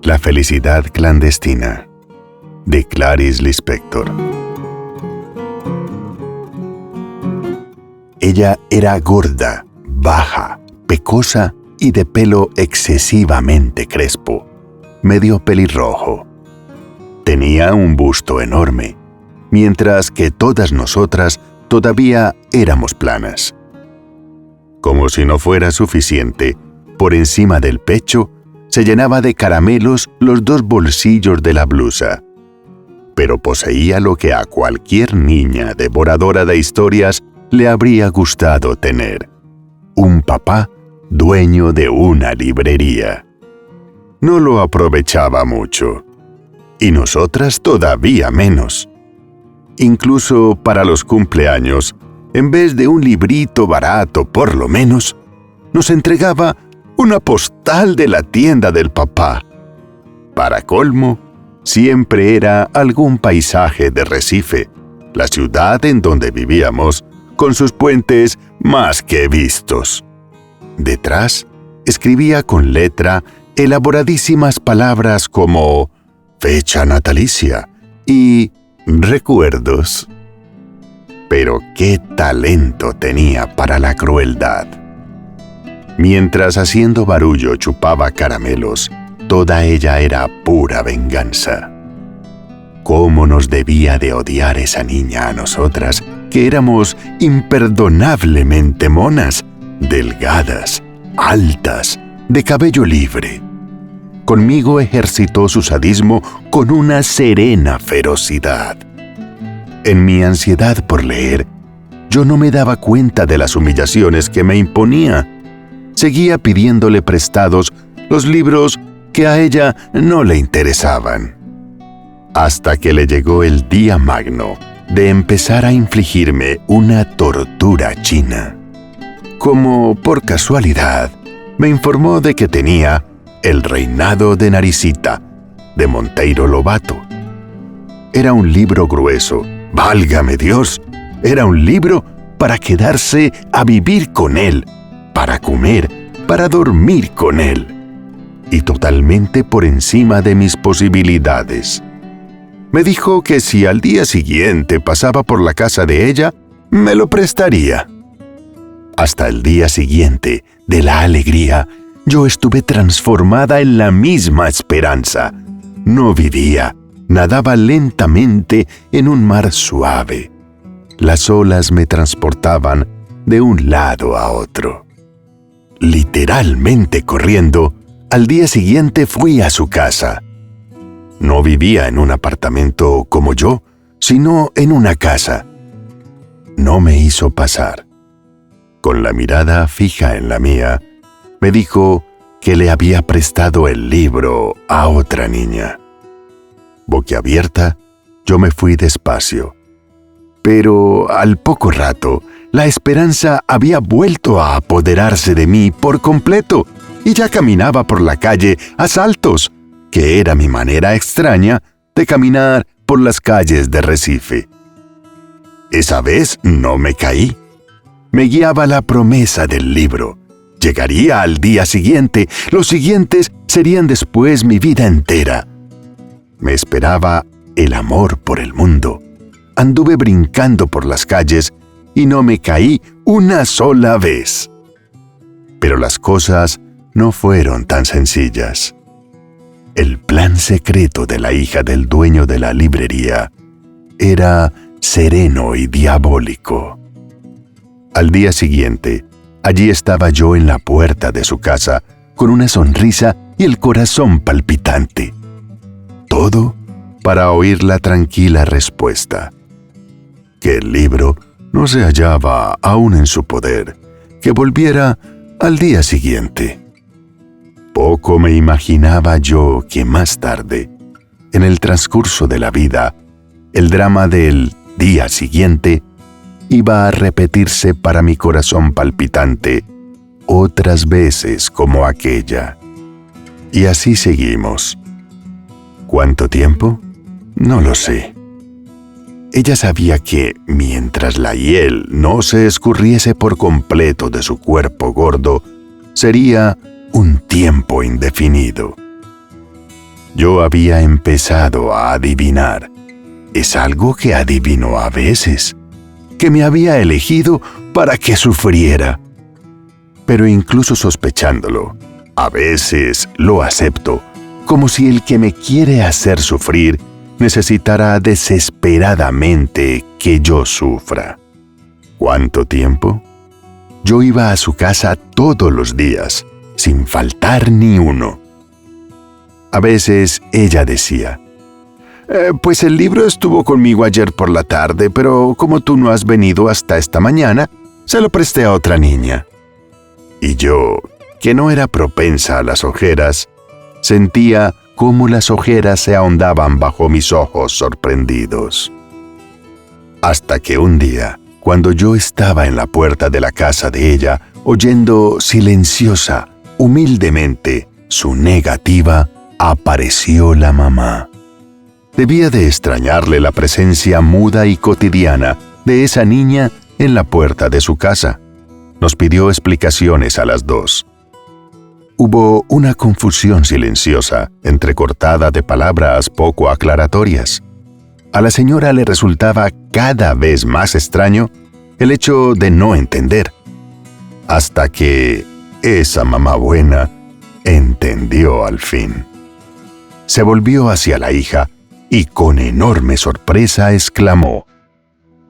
La felicidad clandestina, de Clarice Lispector. Ella era gorda, baja, pecosa y de pelo excesivamente crespo, medio pelirrojo. Tenía un busto enorme, mientras que todas nosotras todavía éramos planas. Como si no fuera suficiente, por encima del pecho se llenaba de caramelos los dos bolsillos de la blusa. Pero poseía lo que a cualquier niña devoradora de historias le habría gustado tener: un papá dueño de una librería. No lo aprovechaba mucho, y nosotras todavía menos. Incluso para los cumpleaños, en vez de un librito barato por lo menos, nos entregaba una postal de la tienda del papá. Para colmo, siempre era algún paisaje de Recife, la ciudad en donde vivíamos, con sus puentes más que vistos. Detrás, escribía con letra elaboradísimas palabras como fecha natalicia y recuerdos. Pero qué talento tenía para la crueldad. Mientras haciendo barullo chupaba caramelos, toda ella era pura venganza. ¿Cómo nos debía de odiar esa niña a nosotras, que éramos imperdonablemente monas, delgadas, altas, de cabello libre? Conmigo ejercitó su sadismo con una serena ferocidad. En mi ansiedad por leer, yo no me daba cuenta de las humillaciones que me imponía. Seguía pidiéndole prestados los libros que a ella no le interesaban. Hasta que le llegó el día magno de empezar a infligirme una tortura china. Como por casualidad, me informó de que tenía El reinado de Naricita, de Monteiro Lobato. Era un libro grueso, válgame Dios, era un libro para quedarse a vivir con él, para comer, para dormir con él, y totalmente por encima de mis posibilidades. Me dijo que si al día siguiente pasaba por la casa de ella, me lo prestaría. Hasta el día siguiente, de la alegría, yo estuve transformada en la misma esperanza. No vivía, nadaba lentamente en un mar suave. Las olas me transportaban de un lado a otro. Literalmente corriendo, al día siguiente fui a su casa. No vivía en un apartamento como yo, sino en una casa. No me hizo pasar. Con la mirada fija en la mía, me dijo que le había prestado el libro a otra niña. Boquiabierta, yo me fui despacio. Pero al poco rato, la esperanza había vuelto a apoderarse de mí por completo y ya caminaba por la calle a saltos, que era mi manera extraña de caminar por las calles de Recife. Esa vez no me caí. Me guiaba la promesa del libro. Llegaría al día siguiente, los siguientes serían después mi vida entera. Me esperaba el amor por el mundo. Anduve brincando por las calles y no me caí una sola vez. Pero las cosas no fueron tan sencillas. El plan secreto de la hija del dueño de la librería era sereno y diabólico. Al día siguiente, allí estaba yo en la puerta de su casa, con una sonrisa y el corazón palpitante. Todo para oír la tranquila respuesta: que el libro no se hallaba aún en su poder, que volviera al día siguiente. Poco me imaginaba yo que más tarde, en el transcurso de la vida, el drama del día siguiente iba a repetirse para mi corazón palpitante otras veces como aquella. Y así seguimos. ¿Cuánto tiempo? No lo sé. Ella sabía que, mientras la hiel no se escurriese por completo de su cuerpo gordo, sería un tiempo indefinido. Yo había empezado a adivinar. Es algo que adivino a veces, que me había elegido para que sufriera. Pero incluso sospechándolo, a veces lo acepto, como si el que me quiere hacer sufrir necesitara desesperadamente que yo sufra. ¿Cuánto tiempo? Yo iba a su casa todos los días, sin faltar ni uno. A veces ella decía, pues el libro estuvo conmigo ayer por la tarde, pero como tú no has venido hasta esta mañana, se lo presté a otra niña. Y yo, que no era propensa a las ojeras, sentía cómo las ojeras se ahondaban bajo mis ojos sorprendidos. Hasta que un día, cuando yo estaba en la puerta de la casa de ella, oyendo silenciosa, humildemente, su negativa, apareció la mamá. Debía de extrañarle la presencia muda y cotidiana de esa niña en la puerta de su casa. Nos pidió explicaciones a las dos. Hubo una confusión silenciosa, entrecortada de palabras poco aclaratorias. A la señora le resultaba cada vez más extraño el hecho de no entender. Hasta que esa mamá buena entendió al fin. Se volvió hacia la hija y con enorme sorpresa exclamó: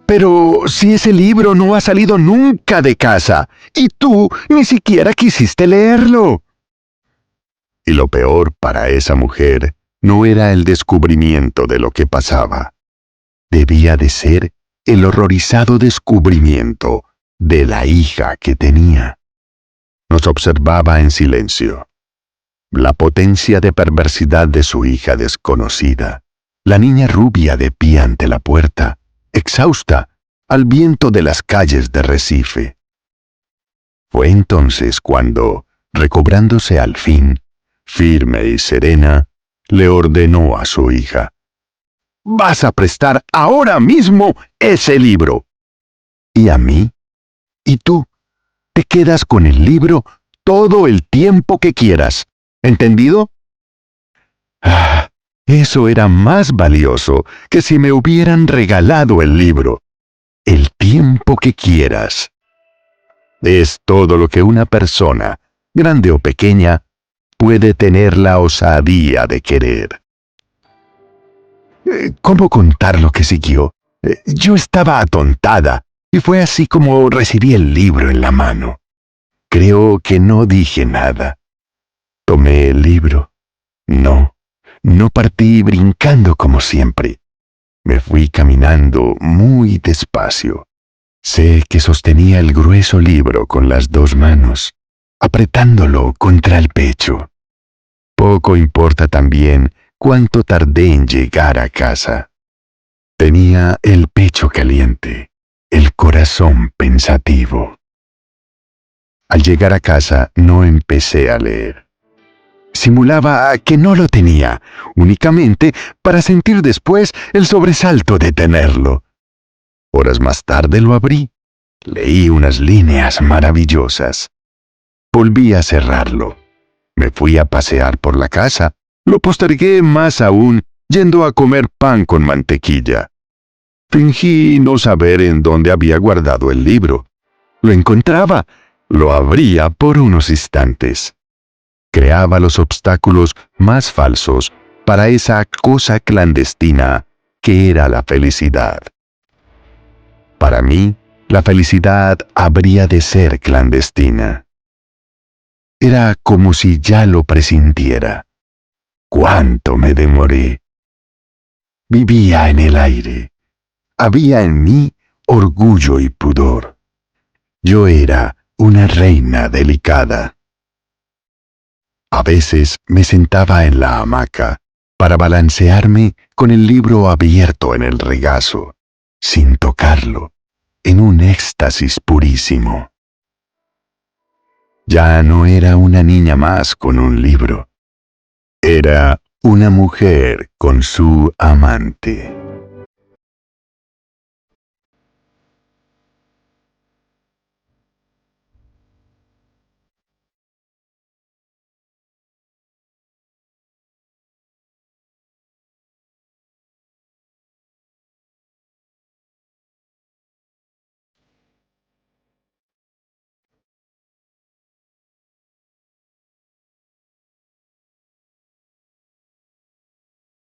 «Pero si ese libro no ha salido nunca de casa, y tú ni siquiera quisiste leerlo». Y lo peor para esa mujer no era el descubrimiento de lo que pasaba. Debía de ser el horrorizado descubrimiento de la hija que tenía. Nos observaba en silencio. La potencia de perversidad de su hija desconocida. La niña rubia de pie ante la puerta, exhausta, al viento de las calles de Recife. Fue entonces cuando, recobrándose al fin, firme y serena, le ordenó a su hija: «Vas a prestar ahora mismo ese libro. ¿Y a mí? ¿Y tú? Te quedas con el libro todo el tiempo que quieras. ¿Entendido?». Ah, eso era más valioso que si me hubieran regalado el libro. El tiempo que quieras. Es todo lo que una persona, grande o pequeña, puede tener la osadía de querer. ¿Cómo contar lo que siguió? Yo estaba atontada, y fue así como recibí el libro en la mano. Creo que no dije nada. Tomé el libro. No partí brincando como siempre. Me fui caminando muy despacio. Sé que sostenía el grueso libro con las dos manos, apretándolo contra el pecho. Poco importa también cuánto tardé en llegar a casa. Tenía el pecho caliente, el corazón pensativo. Al llegar a casa no empecé a leer. Simulaba que no lo tenía, únicamente para sentir después el sobresalto de tenerlo. Horas más tarde lo abrí. Leí unas líneas maravillosas. Volví a cerrarlo. Me fui a pasear por la casa. Lo postergué más aún, yendo a comer pan con mantequilla. Fingí no saber en dónde había guardado el libro. Lo encontraba. Lo abría por unos instantes. Creaba los obstáculos más falsos para esa cosa clandestina que era la felicidad. Para mí, la felicidad habría de ser clandestina. Era como si ya lo presintiera. ¡Cuánto me demoré! Vivía en el aire. Había en mí orgullo y pudor. Yo era una reina delicada. A veces me sentaba en la hamaca para balancearme con el libro abierto en el regazo, sin tocarlo, en un éxtasis purísimo. Ya no era una niña más con un libro. Era una mujer con su amante.